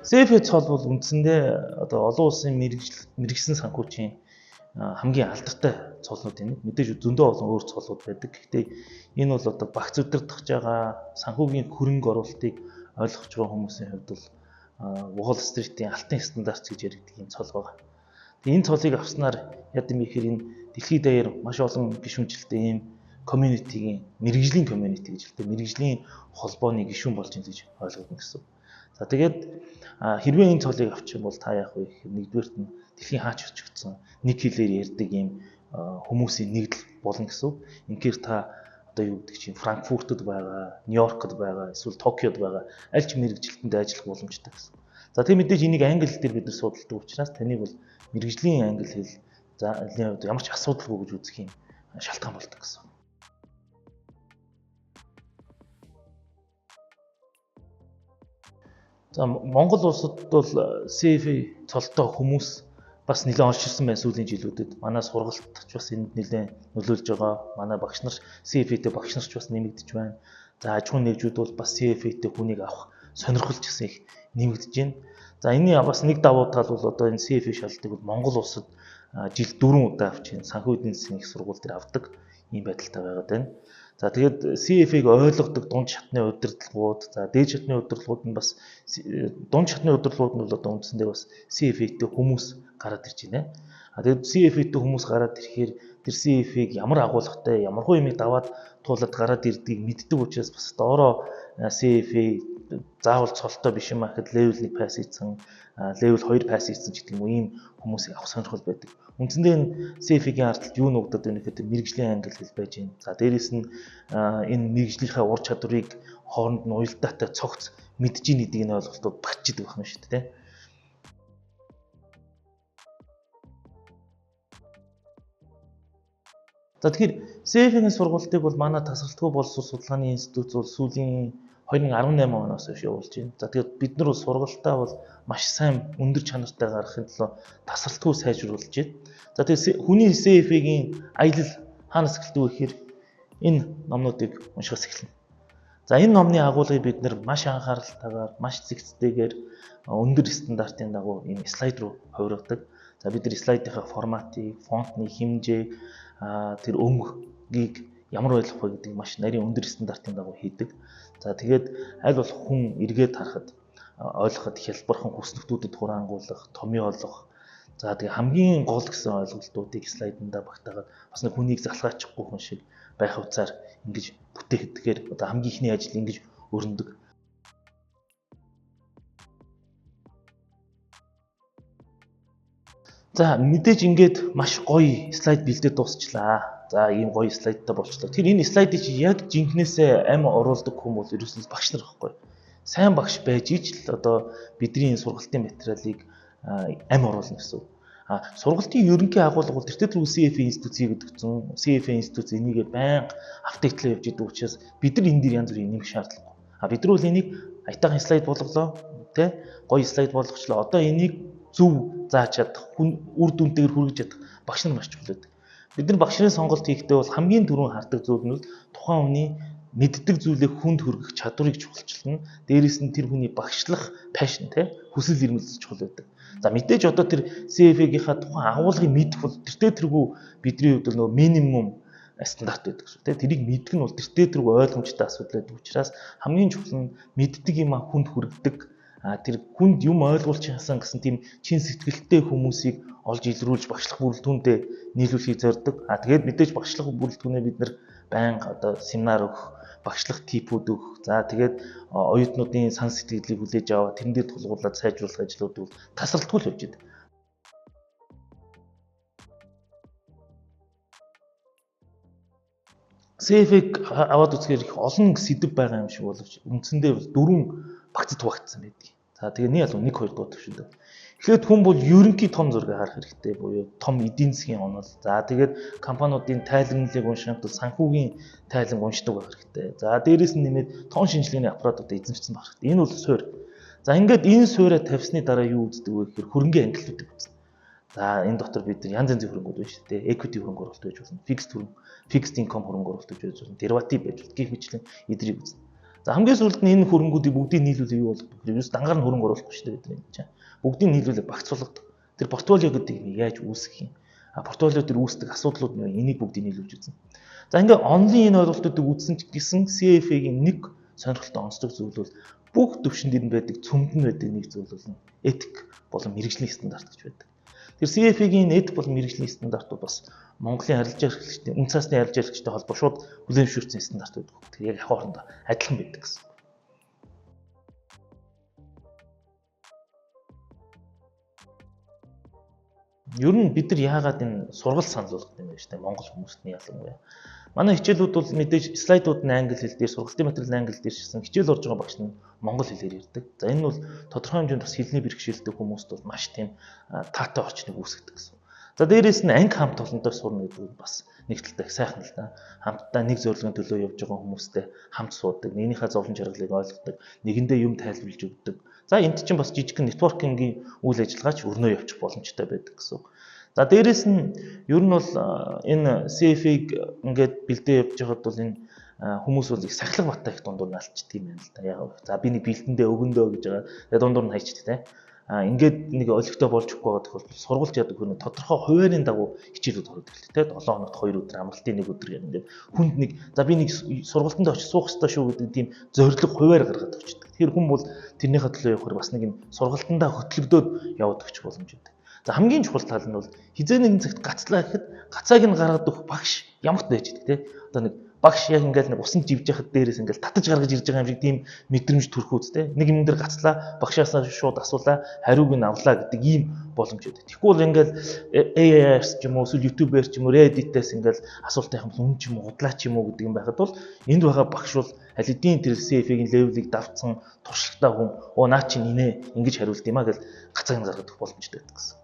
CFA цол бол үндсэндээ одоо олон улсын мэргэжсэн санхүүчийн хамгийн алдартай цолнууд энэ. Мэдээж зөндөө олон өөр цолууд байдаг. Гэхдээ энэ бол одоо багц удирдах байгаа санхүүгийн хөрөнгө оруулалтыг ойлгож байгаа хүмүүсийн хувьд бол Wall Street-ийн алтын стандарт гэж яригддаг энэ цол байгаа. Тэгээ энэ цолыг авснаар яд юм ихээр энэ дэлхийд даяар маш олон гишүүнчлэлтэй ийм community-ийн мэргэжлийн community гэж хэлдэг. Мэргэжлийн холбооны гишүүн болж байна гэж ойлгогдно гэсэн. За тэгээд хэрвээ энэ цолыг авчих юм бол та яах вэ гэхээр нэгдүгээрт нь дэлхийн хаач өчгдсөн нэг хэлээр ярьдаг ийм хүмүүсийн нэгдэл болно гэсэн. Инхээр та одоо юу гэдэг чинь Франкфуртод байгаа, Нью-Йоркод байгаа, эсвэл Токиод байгаа аль ч мэргэжилтэнд ажиллах боломжтой гэсэн. За тэгээд мэдээж энийг англи хэл дээр бид нар судалдаг учраас таныг бол мэргэжлийн англи хэл за ямар ч асуудалгүй гэж үзэх юм шалтгаан болдог гэсэн. За Монгол улсад бол CFA цолтой хүмүүс бас нэлээд орж ирсэн байна сүүлийн жилүүдэд. Манай сургалтч бас энд нэлээд нөлөөлж байгаа. Манай багш нар CFA-тэй багш нарч бас нэмэгдэж байна. За аж ахуйн нэгжүүд бол бас CFA-тэй хүнийг авах сонирхолч гэсэн их нэмэгдэж байна. За энэний бас нэг давуу тал бол одоо энэ CFA шалгалтыг бол Монгол улсад жил 4 удаа авч санхүү эдийн засгийн их сургууль дээр авдаг ийм байдалтай байгаад байна. За тэгээд CFA-г ойлгодог дунд шатны удирдлагууд, за дээд шатны удирдлагууд нь бас дунд шатны удирдлагууд нь бол одоо үндсэндээ бас CFA-тэй хүмүүс гараад ирж байна. Тэгээд CFA-тэй хүмүүс гараад ирэхээр тэр CFA-г ямар агуулгатай, ямархуу юмыг даваад туулаад гараад ирдгийг мэддэг учраас бас доороо CFA заавал цолтой биш юм ахэд level 1 пасс хийсэн, level 2 пасс хийсэн ч гэдэг юм уу ийм хүмүүсийг авах сонирхол байдаг. Үндсэндээ энэ CFA-гийн ардталд юу нуугдаад байна гэхэд мэргэжлийн англи хэл байж байна. За дээрэс нь энэ мэргэжлийнхээ ур чадварыг хооронд нь уялдаатай цогц мэдж ийн гэдгийг нь ойлголтууд багчдаг байна шүү дээ. За тэгэхээр CFA-гийн сургалтыг бол манай тасралтгүй боловсрол судалгааны институт бол сүүлийн 2018 оноос хойш явуулж байна. За тэгээд бид нар бол сургалтаа бол маш сайн өндөр чанартай гаргахын тулд тасралтгүй сайжруулж байна. За тэгээд хүний CFA-гийн аялал хаанаас эхэлдэг вэ гэхээр энэ номнуудыг уншихаас эхэлнэ. За энэ номны агуулгыг бид нар маш анхааралтайгаар, маш зэгцтэйгээр өндөр стандартын дагуу энэ слайд руу хувиргадаг. За бид нар слайдынхаа форматыг, фонтны хэмжээг, тэр өнгөгийг ямар ойлгох вэ гэдэг маш нарийн өндөр стандартын дагуу хийдэг. За тэгээд аль болох хүн эргээд харахад ойлгоход хялбархан хүснэгтүүдэд хураангуулах, томьёо олох. За тэгээд хамгийн гол гэсэн ойлголтуудыг слайданда багтаагаад бас нэг хүнийг залхаачихгүй хүн шиг байх утсаар ингэж бүтээхдгээр одоо хамгийн ихний ажил ингэж өрнөдөг. За мэдээж ингээд маш гоё слайд бэлдээд дуусчлаа. За ийм гоё слайдтай болчлоо. Тэр энэ слайдыг чи яг жинхнээсээ амь оруулдаг хүн бол ерөөсөө багш нар байхгүй. Сайн багш байж ич л одоо бидний сургалтын материалыг амь оруулна гэсэн. Сургалтын ерөнхий агуулга бол тэртээ түрүү CFA институт хийгдсэн. CFA институт энийг байнга апдейтлаа явж идэг учраас бид нар энэ дээр янз бүрийн нэмэх шаардлагагүй. Бид нар бол энийг аятайхан слайд болголоо, тэ? Гоё слайд болгочлоо. Одоо энийг зөв зааж чадах, үр дүнтэйгээр хүргэж чадах багш нар маш чухал байдаг. Бид нар багш нарын сонголт хийхдээ бол хамгийн түрүүн хардаг зүйл нь тухайн хүний мэддэг зүйлээ хүнд хүргэх чадварыг чухалчилна. Дээрээс нь тэр хүний багшлах пашн хүсэл эрмэлзэл чухал байдаг. За мэдээж одоо тэр CFA-гийнхаа тухайн агуулгыг мэдэх бол тэртээ тэргүй бидний хувьд бол минимум стандарт байдаг шүү. Тэрийг мэдэх нь бол тэртээ тэргүй ойлгомжтой асуудал байдаг учраас хамгийн чухал нь мэддэг юм хүнд хүргэдэг. Тэр хүнд юм ойлгуулчихсан гэсэн тийм чин сэтгэлтэй хүмүүсийг олж илрүүлж багшлах бүрэлдэхүүнтэй нийлүүлэхийг зорддог. Тэгээд мэдээж багшлах бүрэлдэхүүнээ бид нар байнга одоо семинар өгөх, багшлах типүүд өгөх. За тэгээд оюутнуудын сан сэтгэлийг хүлээж аваад тэрэн дээр тулгуурлаад сайжруулах ажлууд бол тасралтгүй л явж байна. CFA-г аваад үзэхээр их олон сэдв байгаа юм шиг боловч үндсэндээ 4 багцад хуваагдсан байдаг. За тэгээ нэг 2 дуу төвшөндөө. Эхлээд хүн бол ерөнхий том зургийг харах хэрэгтэй буюу том эдийн засгийн онол. За тэгээд компаниудын тайлбарлалыг уншихад бол санхүүгийн тайлан уншдаг байх хэрэгтэй. За дээрээс нь нэмээд тоон шинжилгээний аппаратуудыг эзэмшсэн байх хэрэгтэй. Энэ бол суурь. За ингээд энэ суурьа тавьсны дараа юу үздэг вэ гэхээр хөрөнгөний ангиллуудыг үзнэ. За энэ дотор бид нар янз янзын хөрөнгүүд байна шүү дээ. Equity хөрөнгө оруулалт байж болно. Fixed income хөрөнгө оруулалт байж болно. Derivative байж болно. Гэх мэтлэн эдрийг үзнэ. За хамгийн сүүлд нь энэ хөрөнгүүдийг бүгдийг нийлүүлээ юу болгох вэ? Ерөөс дангаар нь хөрөнгө оруулахгүй шүү дээ гэдэг юм чинь. Бүгдийг нийлүүлээ багц болгодог. Тэр портфолио гэдэг нь яаж үүсгэх юм? Портфолио дээр үүсдэг асуудлууд нь энийг бүгдийг нийлүүлж үзнэ. За ингээ онлайн энэ ойлголтуудыг үзсэн ч гэсэн CFA-гийн нэг сонирхолтой онцлог зүйл бол бүх төвшөнд энэ байдаг цөмд нь байдаг нэг зүйл бол этик болон мэрэгжлийн стандарт гэж байдаг. Тэр CFA-гийн этик болон мэрэгжлийн стандартууд бас Монголын арилжаа эрхлэгчдийн үн цасны арилжаа эрхлэгчтэй холбоо шууд хүлээмжшүүлсэн стандарт байдаг. Тэр яг хоорондоо адилхан байдаг гэсэн. Ер нь бид нар яагаад энэ сургал санал болгох юм бэ штэ Монгол хүмүүстний ялангуяа. Манай хичээлүүд бол мэдээж слайдууд нь англи хэл дээр, сургалтын материал нь англи дээр шилсэн. Хичээл орж байгаа багш нь монгол хэлээр ярьдаг. За энэ бол тодорхой хэмжээнд бас хэлний бэрхшээлтэй хүмүүст бол маш тийм таатай орчныг үүсгэдэг гэсэн. За дээрээс нь анги хамт олонтой сурна гэдэг нь бас нэг талтай сайхан л да. Хамтдаа нэг зорилгын төлөө явж байгаа хүмүүстэй хамт суудаг, нэгнийхээ зовлон жаргалыг ойлгодог, нэгэндээ юм тайлбарлаж өгдөг. За энд чинь бас жижигхэн нэтворкингийн үйл ажиллагаач өрнөө явчих боломжтой байдаг гэсэн. За дээрээс нь ер нь бол энэ CFA-г ингээд бэлдээ явж байхад бол энэ хүмүүс бол их сахилга баттай их дундуур нь алдчихдаг юм байна л да. Яг за би нэг бэлдэндээ өгөндөө гэж байгаа. Тэгээ дундуур нь хайчдаг те. Ингээд нэг олигтой болж өгөхгүй байгаа тохиолдолд сургуулж яадаг хүн тодорхой хуваарийн дагуу хичээлүүд ордог л те. 7 хоногт 2 өдөр амралтын 1 өдөр гэх ингээд хүнд нэг за би нэг сургалтанд очиж суух хэрэгтэй шүү гэдэг тийм зориг хуваар гаргаад өгчдөг. Тэгэхээр хүн бол тэрнийхээ төлөө явахаар бас нэг юм сургалтандаа хөтлөгдөөд явдаг ч боломж байдаг. За хамгийн чухал тал нь бол хизээ нэгэн цагт гацлаа гэхэд гацааг нь гаргаад өгөх багш ямарт байж байдаг те. Одоо нэг багш яг ингээл нэг усанд живж яхад дээрээс ингээл татаж гаргаж ирж байгаа юм шиг тийм мэдрэмж төрөх үстэй. Нэг юм дээр гацлаа, багшаасаа шууд асуулаа, хариуг нь авлаа гэдэг ийм боломж өгдөг. Тэгэхгүй бол ингээл AI-аас ч юм уу, эсвэл YouTube-ээр ч юм уу, Reddit-ээс ингээл асуултын юм ч юм уу, худлаа ч юм уу гэдэг юм байхад бол энд байгаа багш бол аль хэдийн тэр CFA-гийн левелийг давцсан туршлагатай хүн, наа чи нинэ ингэж хариулт юм а гэж гацааг нь гаргаад өгөх боломжтой байдаг гэсэн.